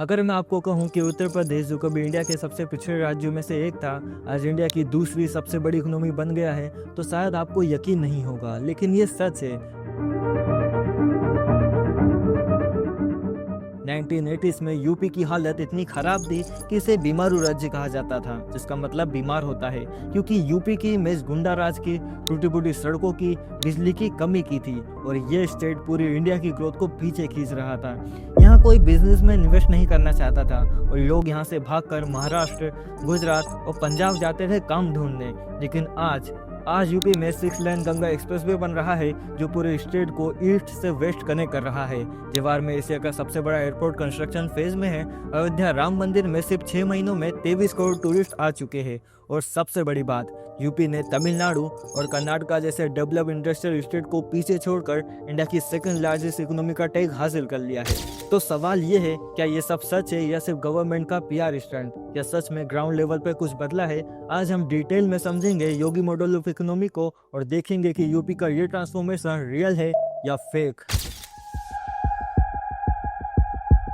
अगर मैं आपको कहूं कि उत्तर प्रदेश जो कभी इंडिया के सबसे पिछड़े राज्यों में से एक था, आज इंडिया की दूसरी सबसे बड़ी इकोनॉमी बन गया है, तो शायद आपको यकीन नहीं होगा, लेकिन ये सच है। 1980s में यूपी की हालत इतनी खराब थी कि इसे बीमारू राज्य कहा जाता था, जिसका मतलब बीमार होता है, क्योंकि यूपी की इमेज गुंडा राज की, टूटी फूटी सड़कों की, बिजली की कमी की थी और ये स्टेट पूरी इंडिया की ग्रोथ को पीछे खींच रहा था। यहाँ कोई बिजनेस में इन्वेस्ट नहीं करना चाहता था और लोग यहाँ से भागकर महाराष्ट्र, गुजरात और पंजाब जाते थे काम ढूंढने। लेकिन आज यूपी में 6 लेन गंगा एक्सप्रेसवे बन रहा है, जो पूरे स्टेट को ईस्ट से वेस्ट कनेक्ट कर रहा है। जवार में एशिया का सबसे बड़ा एयरपोर्ट कंस्ट्रक्शन फेज में है। अयोध्या राम मंदिर में सिर्फ 6 महीनों में 23 करोड़ टूरिस्ट आ चुके हैं। और सबसे बड़ी बात, यूपी ने तमिलनाडु और कर्नाटका जैसे डेवलप इंडस्ट्रियल स्टेट को पीछे छोड़कर इंडिया की सेकंड लार्जेस्ट इकोनॉमी का टैग हासिल कर लिया है। तो सवाल ये है, क्या ये सब सच है या सिर्फ गवर्नमेंट का पीआर स्टंट, या सच में ग्राउंड लेवल पे कुछ बदला है? आज हम डिटेल में समझेंगे योगी मॉडल ऑफ इकोनॉमी को और देखेंगे कि यूपी का ये ट्रांसफॉर्मेशन रियल है या फेक।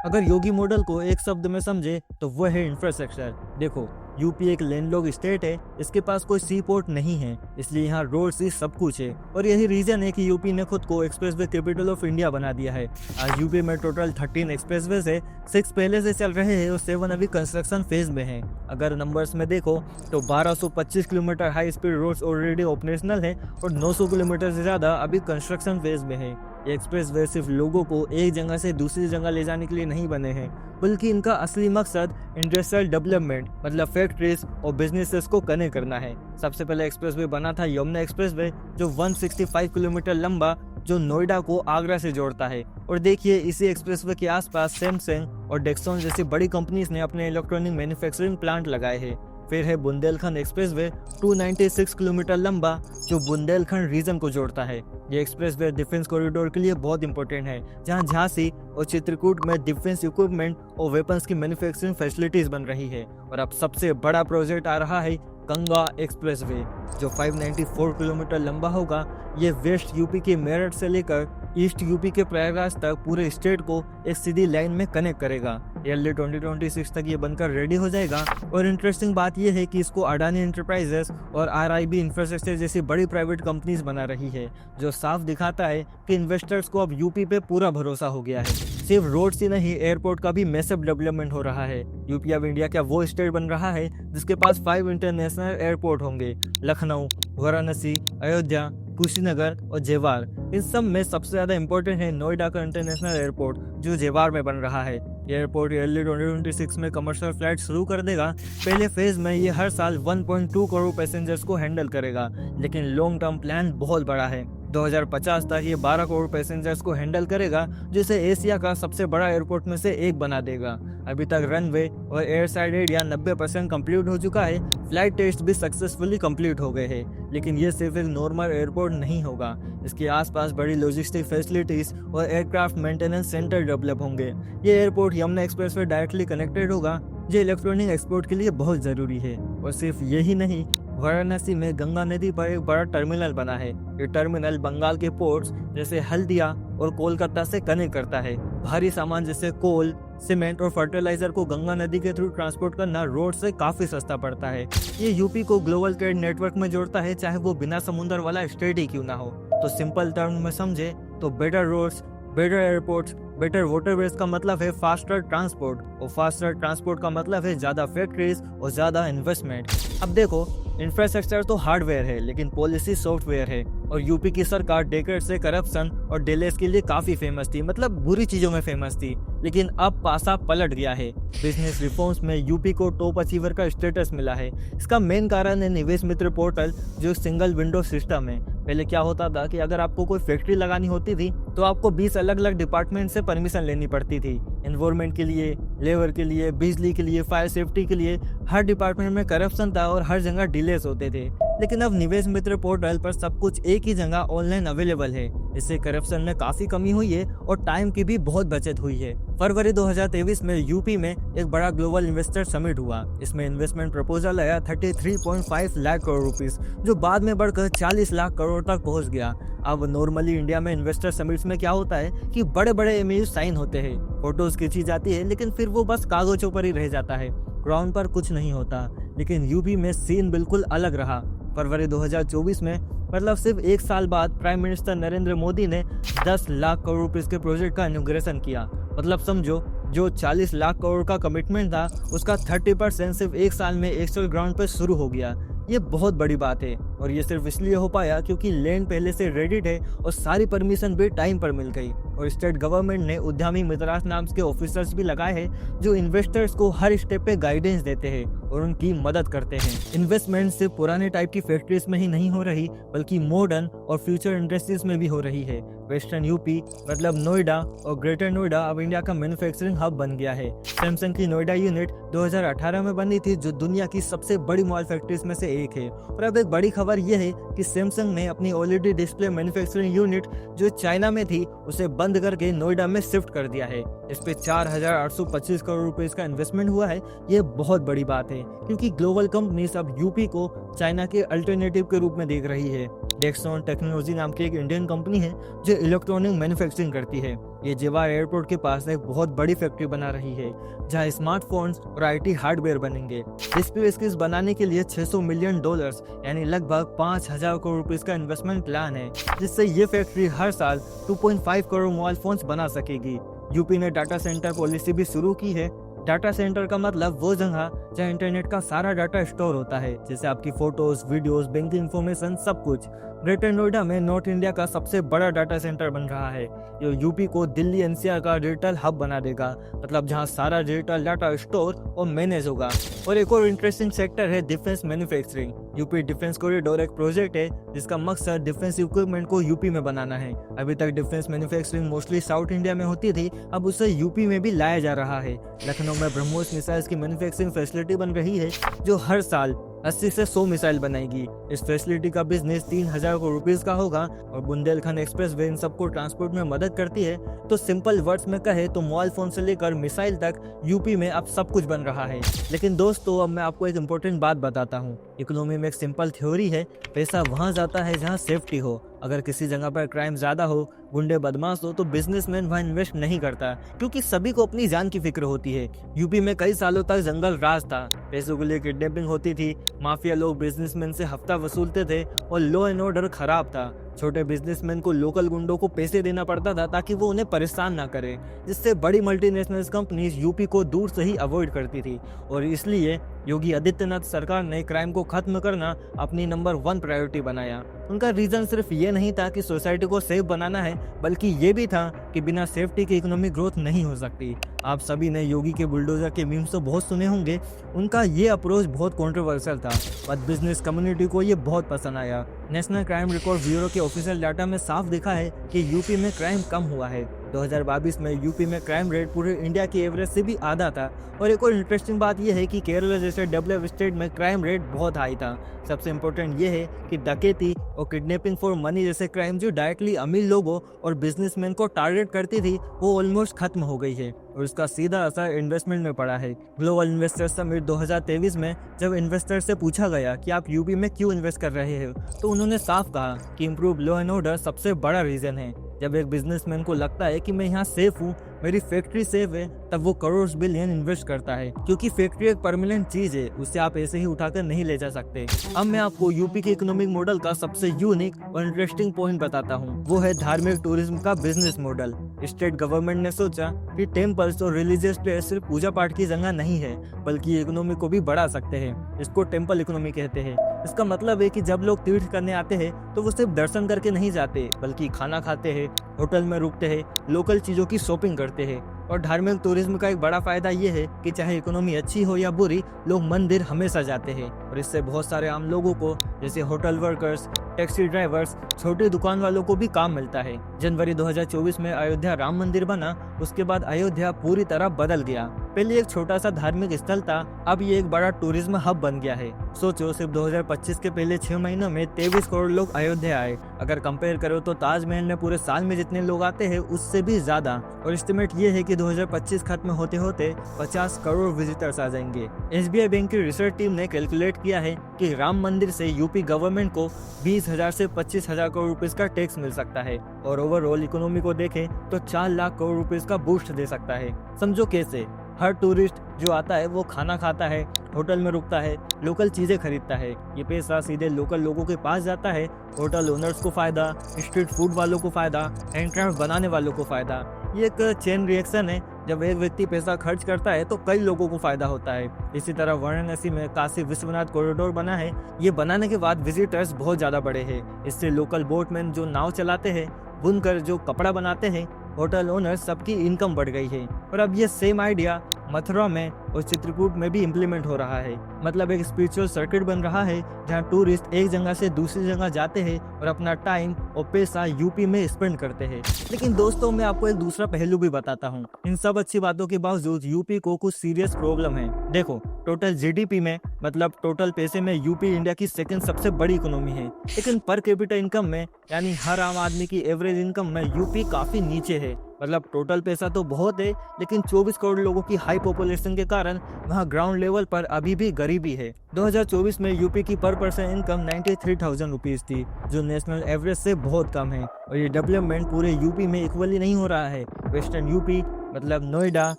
अगर योगी मॉडल को एक शब्द में समझे तो वह है इंफ्रास्ट्रक्चर। देखो, यूपी एक लैंडलॉक स्टेट है, इसके पास कोई सी पोर्ट नहीं है, इसलिए यहाँ रोड सी सब कुछ है और यही रीजन है कि यूपी ने खुद को एक्सप्रेसवे कैपिटल ऑफ इंडिया बना दिया है। आज यूपी में टोटल 13 एक्सप्रेसवे है, 6 पहले से चल रहे हैं और 7 अभी कंस्ट्रक्शन फेज में हैं। अगर नंबर्स में देखो तो 1225 kilometre high speed roads already operational है और 900 किलोमीटर से ज्यादा अभी कंस्ट्रक्शन फेज में है। ये एक्सप्रेसवे सिर्फ लोगों को एक जगह से दूसरी जगह ले जाने के लिए नहीं बने हैं, बल्कि इनका असली मकसद इंडस्ट्रियल डेवलपमेंट मतलब फैक्ट्रीज और बिजनेसेस को कनेक्ट करना है। सबसे पहले एक्सप्रेसवे बना था यमुना एक्सप्रेसवे, जो 165 किलोमीटर लंबा, जो नोएडा को आगरा से जोड़ता है। और देखिए, इसी एक्सप्रेसवे के आसपास सैमसंग और डेक्सॉन जैसी बड़ी कंपनीज ने अपने इलेक्ट्रॉनिक मैन्युफैक्चरिंग प्लांट लगाए हैं। फिर है बुंदेलखंड एक्सप्रेसवे, 296 किलोमीटर लंबा, जो बुंदेलखंड रीजन को जोड़ता है। ये एक्सप्रेसवे डिफेंस कॉरिडोर के लिए बहुत इंपॉर्टेंट है, जहां झांसी और चित्रकूट में डिफेंस इक्विपमेंट और वेपन्स की मैन्युफैक्चरिंग फैसिलिटीज बन रही है। और अब सबसे बड़ा प्रोजेक्ट आ रहा है गंगा एक्सप्रेसवे, जो 594 किलोमीटर लंबा होगा। ये वेस्ट यूपी के मेरठ से लेकर ईस्ट यूपी के प्रयागराज तक पूरे स्टेट को एक सीधी लाइन में कनेक्ट करेगा। अर्ली 2026 तक ये बनकर रेडी हो जाएगा। और इंटरेस्टिंग बात यह है कि इसको अडानी एंटरप्राइजेस और आरआईबी इंफ्रास्ट्रक्चर जैसी बड़ी प्राइवेट कंपनीज बना रही है, जो साफ दिखाता है कि इन्वेस्टर्स को अब यूपी पे पूरा भरोसा हो गया है। सिर्फ रोड्स ही नहीं, एयरपोर्ट का भी मैसिव डेवलपमेंट हो रहा है। यूपी अब इंडिया का वो स्टेट बन रहा है जिसके पास 5 इंटरनेशनल एयरपोर्ट होंगे: लखनऊ, वाराणसी, अयोध्या, कुशीनगर और जेवार। इन सब में सबसे ज्यादा इंपॉर्टेंट है नोएडा का इंटरनेशनल एयरपोर्ट, जो जेवार में बन रहा है। एयरपोर्ट अर्ली 2026 में कमर्शियल फ्लाइट शुरू कर देगा। पहले फेज में ये हर साल 1.2 करोड़ पैसेंजर्स को हैंडल करेगा, लेकिन लॉन्ग टर्म प्लान बहुत बड़ा है। 2050 तक ये 12 करोड़ पैसेंजर्स को हैंडल करेगा, जिसे एशिया का सबसे बड़ा एयरपोर्ट में से एक बना देगा। अभी तक रनवे और एयर साइड एरिया 90% कंप्लीट हो चुका है। फ्लाइट टेस्ट भी सक्सेसफुली कंप्लीट हो गए हैं। लेकिन ये सिर्फ एक नॉर्मल एयरपोर्ट नहीं होगा, इसके आसपास बड़ी लॉजिस्टिक फैसिलिटीज और एयरक्राफ्ट मेंटेनेंस सेंटर डेवलप होंगे। ये airport Yamuna expressway directly connected होगा, जो इलेक्ट्रॉनिक एक्सपोर्ट के लिए बहुत जरूरी है। और सिर्फ यही नहीं, वाराणसी में गंगा नदी पर एक बड़ा टर्मिनल बना है। ये टर्मिनल बंगाल के पोर्ट्स जैसे हल्दिया और कोलकाता से कनेक्ट करता है। भारी सामान जैसे कोल, सीमेंट और फर्टिलाइजर को गंगा नदी के थ्रू ट्रांसपोर्ट करना रोड से काफी सस्ता पड़ता है। ये यूपी को ग्लोबल ट्रेड नेटवर्क में जोड़ता है, चाहे वो बिना समुद्र वाला स्टेट ही क्यों ना हो। तो सिंपल टर्म में समझे तो better roads, better airports, better waterways का मतलब है फास्टर ट्रांसपोर्ट, और फास्टर ट्रांसपोर्ट का मतलब है ज्यादा फैक्ट्रीज और ज्यादा इन्वेस्टमेंट। अब देखो, इंफ्रास्ट्रक्चर तो हार्डवेयर है, लेकिन पॉलिसी सॉफ्टवेयर है। और यूपी की सरकार डेकेड से करप्शन और डिलेस के लिए काफी फेमस थी, मतलब बुरी चीजों में फेमस थी। लेकिन अब पासा पलट गया है। बिजनेस रिफॉर्म्स में यूपी को टॉप अचीवर का स्टेटस मिला है। इसका मेन कारण है निवेश मित्र पोर्टल, जो सिंगल विंडो सिस्टम है। पहले क्या होता था कि अगर आपको कोई फैक्ट्री लगानी होती थी तो आपको 20 अलग अलग डिपार्टमेंट से परमिशन लेनी पड़ती थी। एनवायरमेंट के लिए, लेबर के लिए, बिजली के लिए, फायर सेफ्टी के लिए। हर डिपार्टमेंट में करप्शन था और हर जगह डिलेस होते थे। लेकिन अब निवेश मित्र पोर्टल पर सब कुछ एक ही जगह ऑनलाइन अवेलेबल है। इससे करप्शन में काफी कमी हुई है और टाइम की भी बहुत बचत हुई है। फरवरी 2023 में यूपी में एक बड़ा ग्लोबल इन्वेस्टर समिट हुआ। इसमें इन्वेस्टमेंट प्रपोजल आया 33.5 लाख करोड़ रुपीस, जो बाद में बढ़कर 40 लाख करोड़ तक पहुंच गया। अब नॉर्मली इंडिया में इन्वेस्टर समिट्स में क्या होता है कि बड़े बड़े एमओयू साइन होते हैं, फोटोज खींची जाती है, लेकिन फिर वो बस कागजों पर ही रह जाता है, ग्राउंड पर कुछ नहीं होता। लेकिन यूपी में सीन बिल्कुल अलग रहा। फरवरी 2024 में, मतलब सिर्फ एक साल बाद, प्राइम मिनिस्टर नरेंद्र मोदी ने 10 लाख करोड़ रुपए के प्रोजेक्ट का इनॉग्रेशन किया। मतलब समझो, जो 40 लाख करोड़ का कमिटमेंट था उसका 30% सिर्फ एक साल में एक्चुअल ग्राउंड पर शुरू हो गया। ये बहुत बड़ी बात है, और ये सिर्फ इसलिए हो पाया क्योंकि लैंड पहले से रेडी है और सारी परमिशन भी टाइम पर मिल गई। और स्टेट गवर्नमेंट ने उद्यमी मित्रास नाम के ऑफिसर्स भी लगाए हैं जो इन्वेस्टर्स को हर स्टेप पे गाइडेंस देते हैं और उनकी मदद करते हैं। इन्वेस्टमेंट सिर्फ पुराने टाइप की फैक्ट्रीज में ही नहीं हो रही, बल्कि मॉडर्न और फ्यूचर इंडस्ट्रीज में भी हो रही है। वेस्टर्न यूपी मतलब नोएडा और ग्रेटर नोएडा अब इंडिया का मैन्युफैक्चरिंग हब बन गया है। सैमसंग की नोएडा यूनिट 2018 में बनी थी, जो दुनिया की सबसे बड़ी मोबाइल फैक्ट्रीज में से एक है। और अब एक बड़ी खबर यह है कि सैमसंग ने अपनी ओएलईडी डिस्प्ले मैन्युफैक्चरिंग यूनिट जो चाइना में थी उसे बंद करके नोएडा में शिफ्ट कर दिया है। इस पे 4,825 करोड़ रुपए का इन्वेस्टमेंट हुआ है। ये बहुत बड़ी बात है क्योंकि ग्लोबल कंपनीज अब यूपी को चाइना के अल्टरनेटिव के रूप में देख रही है। डेक्सॉन टेक्नोलॉजी नाम की एक इंडियन कंपनी है जो इलेक्ट्रॉनिक मैन्युफैक्चरिंग करती है। ये जवाहर एयरपोर्ट के पास एक बहुत बड़ी फैक्ट्री बना रही है जहां स्मार्टफोन्स और आईटी हार्डवेयर बनेंगे। इसकी बनाने के लिए $600 मिलियन यानी लगभग 5,000 करोड़ रुपए का इन्वेस्टमेंट प्लान है, जिससे ये फैक्ट्री हर साल 2.5 करोड़ मोबाइल फोन्स बना सकेगी। यूपी ने डाटा सेंटर पॉलिसी भी शुरू की है। डाटा सेंटर का मतलब वो जगह जहाँ इंटरनेट का सारा डाटा स्टोर होता है, जैसे आपकी फोटोज, वीडियोस, बैंकिंग इंफॉर्मेशन, सब कुछ। ग्रेटर नोएडा में नॉर्थ इंडिया का सबसे बड़ा डाटा सेंटर बन रहा है, जो यूपी को दिल्ली एनसीआर का डिजिटल हब बना देगा, मतलब जहां सारा डिजिटल डाटा स्टोर और मैनेज होगा। और एक और इंटरेस्टिंग सेक्टर है defence manufacturing. UP defence corridor एक प्रोजेक्ट है जिसका मकसद डिफेंस इक्विपमेंट को यूपी में बनाना है। अभी तक defence manufacturing mostly south India में होती थी, अब उसे यूपी में भी लाया जा रहा है। लखनऊ में ब्रह्मोस मिसाइल्स की मैन्युफैक्चरिंग फैसिलिटी बन रही है जो हर साल 80 से 100 मिसाइल बनाएगी। इस फैसिलिटी का बिजनेस 3,000 करोड़ रुपीस का होगा और बुंदेलखंड एक्सप्रेस वे इन सबको ट्रांसपोर्ट में मदद करती है। तो सिंपल वर्ड्स में कहे तो मोबाइल फोन से लेकर मिसाइल तक यूपी में अब सब कुछ बन रहा है। लेकिन दोस्तों, अब मैं आपको एक इम्पोर्टेंट बात बताता हूँ। इकोनॉमी में एक सिंपल थ्योरी है, पैसा वहाँ जाता है जहाँ सेफ्टी हो। अगर किसी जगह पर क्राइम ज्यादा हो, गुंडे बदमाश हो, तो बिजनेसमैन वहाँ इन्वेस्ट नहीं करता क्योंकि सभी को अपनी जान की फिक्र होती है। यूपी में कई सालों तक जंगल राज था, पैसों के लिए किडनैपिंग होती थी, माफिया लोग बिजनेसमैन से हफ्ता वसूलते थे और लॉ एंड ऑर्डर खराब था। छोटे बिजनेसमैन को लोकल गुंडों को पैसे देना पड़ता था ताकि वो उन्हें परेशान ना करे, जिससे बड़ी मल्टीनेशनल कंपनीज यूपी को दूर से ही अवॉइड करती थी। और इसलिए योगी आदित्यनाथ सरकार ने क्राइम को खत्म करना अपनी नंबर 1 प्रायोरिटी बनाया। उनका रीजन सिर्फ ये नहीं था कि सोसाइटी को सेफ बनाना है, बल्कि ये भी था कि बिना सेफ्टी की इकोनॉमिक ग्रोथ नहीं हो सकती। आप सभी ने योगी के बुलडोजर के मीम्स तो बहुत सुने होंगे। उनका ये अप्रोच बहुत कंट्रोवर्शियल था, बट बिजनेस कम्युनिटी को ये बहुत पसंद आया। नेशनल क्राइम रिकॉर्ड ब्यूरो के ऑफिशियल डाटा में साफ दिखा है कि यूपी में क्राइम कम हुआ है। 2022 में यूपी में क्राइम रेट पूरे इंडिया की एवरेज से भी आधा था। और एक और इंटरेस्टिंग बात यह है कि केरला जैसे डेवलप स्टेट में क्राइम रेट बहुत हाई था। सबसे इम्पोर्टेंट ये है कि डकैती और किडनैपिंग फॉर मनी जैसे क्राइम जो डायरेक्टली अमीर लोगों और बिजनेसमैन को टारगेट करती थी, वो ऑलमोस्ट खत्म हो गई है और इसका सीधा असर इन्वेस्टमेंट में पड़ा है। ग्लोबल इन्वेस्टर समिट 2023 में जब इन्वेस्टर से पूछा गया कि आप यूपी में क्यों इन्वेस्ट कर रहे हो, तो उन्होंने साफ कहा कि इम्प्रूव लॉ एंड ऑर्डर सबसे बड़ा रीजन है। जब एक बिजनेसमैन को लगता है कि मैं यहाँ सेफ हूँ, मेरी फैक्ट्री सेफ है, तब वो करोड़ बिलियन इन्वेस्ट करता है, क्योंकि फैक्ट्री एक परमानेंट चीज है, उसे आप ऐसे ही उठाकर नहीं ले जा सकते। अब मैं आपको यूपी के इकोनॉमिक मॉडल का सबसे यूनिक और इंटरेस्टिंग पॉइंट बताता हूँ। वो है धार्मिक टूरिज्म का बिजनेस मॉडल। स्टेट गवर्नमेंट ने सोचा कि टेम्पल्स और रिलीजियस प्लेस सिर्फ पूजा पाठ की जगह नहीं है, बल्कि इकोनॉमी को भी बढ़ा सकते हैं। इसको टेम्पल इकोनॉमी कहते हैं। इसका मतलब है कि जब लोग तीर्थ करने आते हैं तो वो सिर्फ दर्शन करके नहीं जाते, बल्कि खाना खाते हैं, होटल में रुकते हैं, लोकल चीजों की शॉपिंग करते हैं। और धार्मिक टूरिज्म का एक बड़ा फायदा ये है कि चाहे इकोनॉमी अच्छी हो या बुरी, लोग मंदिर हमेशा जाते हैं। और इससे बहुत सारे आम लोगों को, जैसे होटल वर्कर्स, टैक्सी ड्राइवर्स, छोटे दुकान वालों को भी काम मिलता है। जनवरी 2024 में अयोध्या राम मंदिर बना, उसके बाद अयोध्या पूरी तरह बदल गया। पहले एक छोटा सा धार्मिक स्थल था, अब ये एक बड़ा टूरिज्म हब बन गया है। सोचो, सिर्फ 2025 के पहले 6 महीनों में 23 करोड़ लोग अयोध्या आए। अगर कंपेयर करो तो ताजमहल में पूरे साल में जितने लोग आते हैं उससे भी ज्यादा। और एस्टिमेट ये है कि 2025 खत्म होते होते 50 करोड़ विजिटर्स आ जाएंगे। SBI बैंक की रिसर्च टीम ने कैलकुलेट किया है कि राम मंदिर से यूपी गवर्नमेंट को 20,000 से 25,000 करोड़ रुपए का टैक्स मिल सकता है और ओवरऑल इकोनॉमी को देखें तो 4 लाख करोड़ रुपए का बूस्ट दे सकता है। समझो कैसे। हर टूरिस्ट जो आता है वो खाना खाता है, होटल में रुकता है, लोकल चीजें खरीदता है। ये पैसा सीधे लोकल लोगों के पास जाता है। होटल ओनर्स को फायदा, स्ट्रीट फूड वालों को फायदा, हैंडक्राफ्ट बनाने वालों को फायदा। ये एक चेन रिएक्शन है। जब एक व्यक्ति पैसा खर्च करता है तो कई लोगों को फायदा होता है। इसी तरह वाराणसी में काशी विश्वनाथ कॉरिडोर बना है। ये बनाने के बाद विजिटर्स बहुत ज्यादा बढ़े हैं। इससे लोकल बोटमैन जो नाव चलाते हैं, बुनकर जो कपड़ा बनाते हैं, होटल ओनर, सबकी इनकम बढ़ गई है। और अब ये सेम आइडिया मथुरा में और चित्रकूट में भी इम्प्लीमेंट हो रहा है। मतलब एक स्पिरिचुअल सर्किट बन रहा है जहाँ टूरिस्ट एक जगह से दूसरी जगह जाते हैं और अपना टाइम और पैसा यूपी में स्पेंड करते हैं। लेकिन दोस्तों, मैं आपको एक दूसरा पहलू भी बताता हूँ। इन सब अच्छी बातों के बावजूद यूपी को कुछ सीरियस प्रॉब्लम है। देखो, टोटल GDP में, मतलब टोटल पैसे में, यूपी इंडिया की सेकंड सबसे बड़ी इकोनॉमी है। लेकिन पर कैपिटा इनकम में, यानी हर आम आदमी की एवरेज इनकम में, यूपी काफी नीचे है। मतलब टोटल पैसा तो बहुत है, लेकिन 24 करोड़ लोगों की हाई पॉपुलेशन के कारण वहाँ ग्राउंड लेवल पर अभी भी गरीबी है। 2024 में यूपी की पर पर्सन इनकम 93,000 रुपीज थी, जो नेशनल एवरेज से बहुत कम है। और ये डेवलपमेंट पूरे यूपी में इक्वली नहीं हो रहा है। वेस्टर्न यूपी, मतलब नोएडा,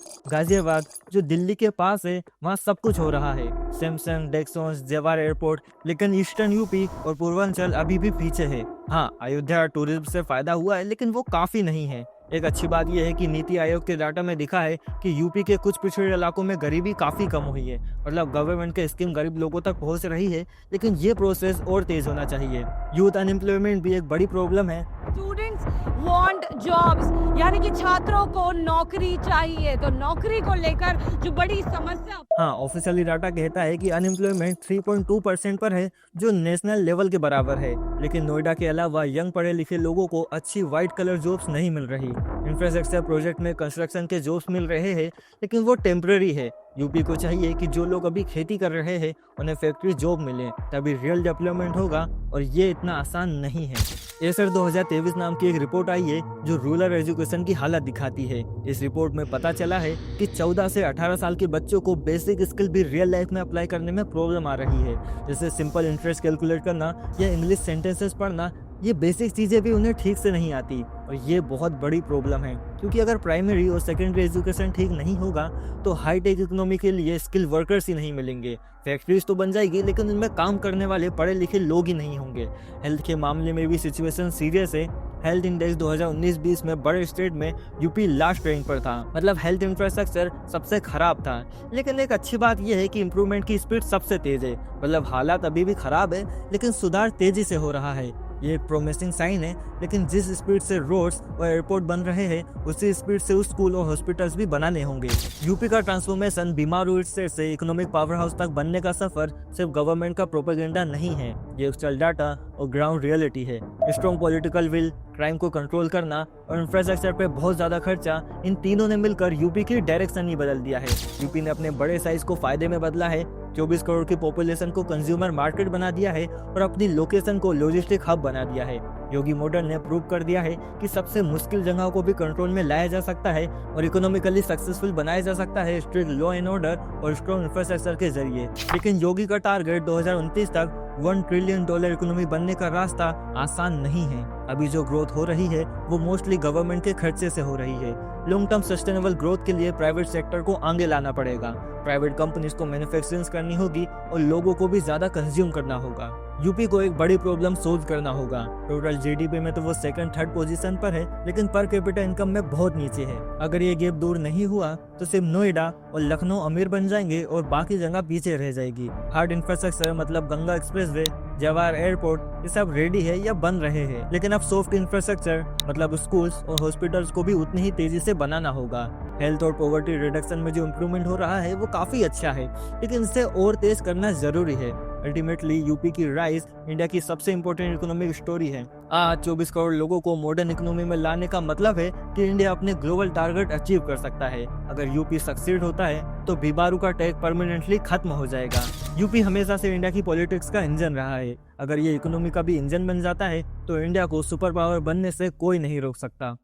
गाजियाबाद, जो दिल्ली के पास है, वहाँ सब कुछ हो रहा है। सैमसंग, डेक्सॉन, जवार एयरपोर्ट। लेकिन ईस्टर्न यूपी और पूर्वांचल अभी भी पीछे है। हाँ, अयोध्या टूरिज्म से फायदा हुआ है, लेकिन वो काफी नहीं है। एक अच्छी बात यह है कि नीति आयोग के डाटा में दिखा है कि यूपी के कुछ पिछड़े इलाकों में गरीबी काफी कम हुई है। मतलब गवर्नमेंट के स्कीम गरीब लोगों तक पहुंच रही है, लेकिन ये प्रोसेस और तेज होना चाहिए। यूथ अनएम्प्लॉयमेंट भी एक बड़ी प्रॉब्लम है। स्टूडेंट्स वांट जॉब्स, यानी कि छात्रों को नौकरी चाहिए। तो नौकरी को लेकर जो बड़ी समस्या, हाँ, ऑफिशियली डाटा कहता है कि अनएम्प्लॉयमेंट 3.2% पर है, जो नेशनल लेवल के बराबर है। लेकिन नोएडा के अलावा यंग पढ़े लिखे लोगों को अच्छी व्हाइट कलर जॉब्स नहीं मिल रही। इंफ्रास्ट्रक्चर प्रोजेक्ट में कंस्ट्रक्शन के जॉब्स मिल रहे हैं, लेकिन वो टेम्पररी है। यूपी को चाहिए कि जो लोग अभी खेती कर रहे हैं उन्हें फैक्ट्री जॉब मिले, तभी रियल डेवलपमेंट होगा, और ये इतना आसान नहीं है। एसर 2023 नाम की एक रिपोर्ट आई है जो रूरल एजुकेशन की हालत दिखाती है। इस रिपोर्ट में पता चला है कि 14 से 18 साल के बच्चों को बेसिक स्किल भी रियल लाइफ में अप्लाई करने में प्रॉब्लम आ रही है, जैसे सिंपल इंटरेस्ट कैलकुलेट करना या इंग्लिश सेंटेंसेस पढ़ना। ये बेसिक चीज़ें भी उन्हें ठीक से नहीं आती, और ये बहुत बड़ी प्रॉब्लम है। क्योंकि अगर प्राइमरी और सेकेंडरी एजुकेशन ठीक नहीं होगा तो हाईटेक इकोनॉमी के लिए स्किल वर्कर्स ही नहीं मिलेंगे। फैक्ट्रीज तो बन जाएगी, लेकिन उनमें काम करने वाले पढ़े लिखे लोग ही नहीं होंगे। हेल्थ के मामले में भी सिचुएशन सीरियस है। हेल्थ इंडेक्स 2019-20 में बड़े स्टेट में यूपी लास्ट रैंक पर था। मतलब हेल्थ इंफ्रास्ट्रक्चर सबसे खराब था। लेकिन एक अच्छी बात यह है कि इम्प्रूवमेंट की स्पीड सबसे तेज है। मतलब हालात अभी भी खराब है, लेकिन सुधार तेजी से हो रहा है। ये एक प्रोमिसिंग साइन है। लेकिन जिस स्पीड से रोड्स और एयरपोर्ट बन रहे हैं, उसी स्पीड से उस स्कूल और हॉस्पिटल्स भी बनाने होंगे। यूपी का ट्रांसफॉर्मेशन बीमारू स्टेट से इकोनॉमिक पावर हाउस तक बनने का सफर सिर्फ गवर्नमेंट का प्रोपेगेंडा नहीं है, ये एक्चुअल डाटा और ग्राउंड रियलिटी है। स्ट्रॉन्ग पॉलिटिकल विल, क्राइम को कंट्रोल करना और इंफ्रास्ट्रक्चर पे बहुत ज्यादा खर्चा, इन तीनों ने मिलकर यूपी की डायरेक्शन ही बदल दिया है। यूपी ने अपने बड़े साइज को फायदे में बदला है, 24 करोड़ की पॉपुलेशन को कंज्यूमर मार्केट बना दिया है और अपनी लोकेशन को लॉजिस्टिक हब बना दिया है। योगी मॉडल ने प्रूव कर दिया है कि सबसे मुश्किल जगहों को भी कंट्रोल में लाया जा सकता है और इकोनॉमिकली सक्सेसफुल बनाया जा सकता है स्ट्रिक्ट लॉ एंड ऑर्डर और स्ट्रॉन्ग इंफ्रास्ट्रक्चर के जरिए। लेकिन योगी का टारगेट 2029 तक $1 ट्रिलियन इकोनॉमी बनने का रास्ता आसान नहीं है। अभी जो ग्रोथ हो रही है वो मोस्टली गवर्नमेंट के खर्चे से हो रही है। लॉन्ग टर्म सस्टेनेबल ग्रोथ के लिए प्राइवेट सेक्टर को आगे लाना पड़ेगा। प्राइवेट कंपनीज को मैन्युफैक्चरिंग करनी होगी और लोगों को भी ज्यादा कंज्यूम करना होगा। यूपी को एक बड़ी प्रॉब्लम सोल्व करना होगा। टोटल जीडीपी में तो वो सेकंड थर्ड पोजीशन पर है, लेकिन पर कैपिटा इनकम में बहुत नीचे है। अगर ये गैप दूर नहीं हुआ तो सिर्फ नोएडा और लखनऊ अमीर बन जाएंगे और बाकी जगह पीछे रह जाएगी। हार्ड इंफ्रास्ट्रक्चर मतलब गंगा एक्सप्रेसवे, जवाहर एयरपोर्ट, ये सब रेडी है या बन रहे हैं। लेकिन अब सॉफ्ट इंफ्रास्ट्रक्चर मतलब स्कूल्स और हॉस्पिटल्स को भी उतनी ही तेजी से बनाना होगा। हेल्थ और पॉवर्टी रिडक्शन में जो इम्प्रूवमेंट हो रहा है वो काफी अच्छा है, लेकिन इसे और तेज करना जरूरी है। अल्टीमेटली यूपी की राइज इंडिया की सबसे इम्पोर्टेंट इकोनॉमिक स्टोरी है। आज 24 करोड़ लोगों को मॉडर्न इकोनॉमी में लाने का मतलब है कि इंडिया अपने ग्लोबल टारगेट अचीव कर सकता है। अगर यूपी सक्सीड होता है तो बीबारू का टैग परमानेंटली खत्म हो जाएगा। यूपी हमेशा से इंडिया की पॉलिटिक्स का इंजन रहा है। अगर ये इकोनॉमी का भी इंजन बन जाता है तो इंडिया को सुपर पावर बनने से कोई नहीं रोक सकता।